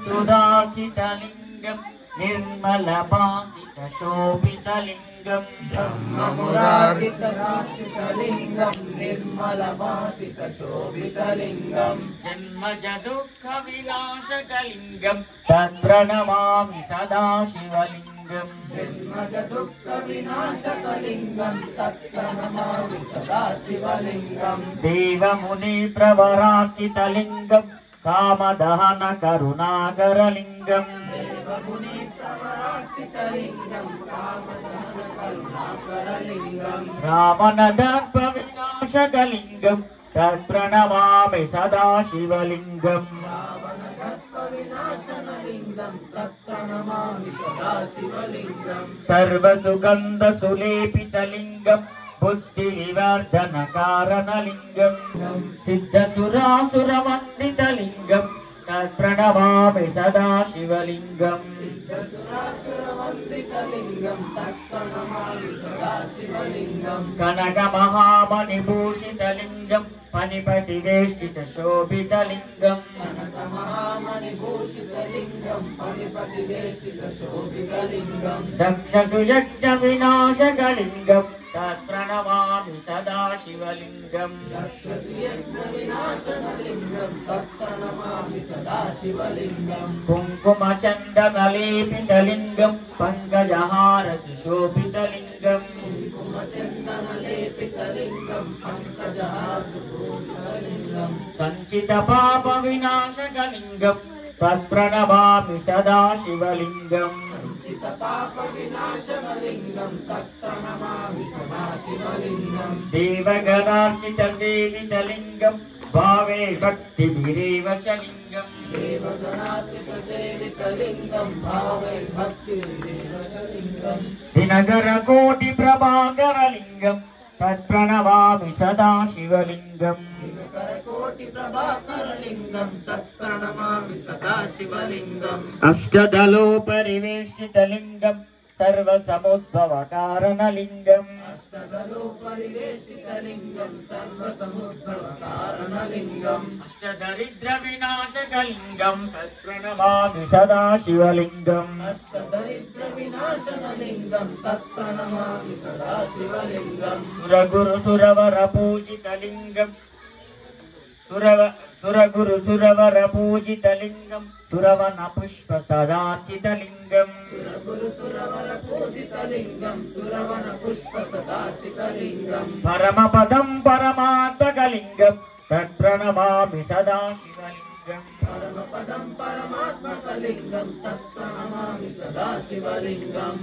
सुधार्चितलिङ्गं निर्मलभासितशोभितलिङ्गं ब्रह्ममुरारितरार्चितलिङ्गं निर्मलभासितशोभितलिङ्गं जन्मजदुःखविनाशकलिङ्गं तत्प्रणमामि सदा शिवलिङ्गं जन्मजदुःखविनाशकलिङ्गं तत्प्रणमामि सदा शिवलिङ्गं देवमुनिप्रवरार्चितलिङ्गं कामदहनकरुणाकरलिङ्गं रावणदर्पविनाशकलिङ्गं तत्प्रणमामि सदा शिवलिङ्गं सर्वसुगन्धसुलेपितलिङ्गं बुद्धिविवर्धनकारणलिङ्गं सिद्धसुरासुरवन्दितलिङ्गं तत्प्रणमामि सदा शिवलिङ्गं कनकमहामणिभूषितलिङ्गं फणिपतिवेष्टितशोभितलिङ्गं दक्षसुयज्ञविनाशकलिङ्गं तत्प्रणमामि सदा शिवलिङ्गं कुङ्कुमचन्दनलेपितलिङ्गं पङ्कजहारसुशोभितलिङ्गं सञ्चितपापविनाशकलिङ्गं तत्प्रणमामि सदा शिवलिङ्गं देवगणार्चितसेवितलिङ्गं भावे भक्तिभिरेव च लिङ्गं दिनकरकोटिप्रभाकरलिङ्गं तत्प्रणमामि सदा शिवलिङ्गं अष्टदलोपरिवेष्टितलिङ्गं सर्वसमुद्भवकारणलिङ्गं अष्टदरिद्रविनाशकलिङ्गं तत्प्रणमामि सदा शिवलिङ्गं सुरगुरुसुरवरपूजितलिङ्गं सुरगुरुसुरवरपूजितलिङ्गं सुरवनपुष्पसदार्चितलिङ्गं परमपदं परमात्मकलिङ्गं तत्प्रणमामि सदा शिवलिङ्गं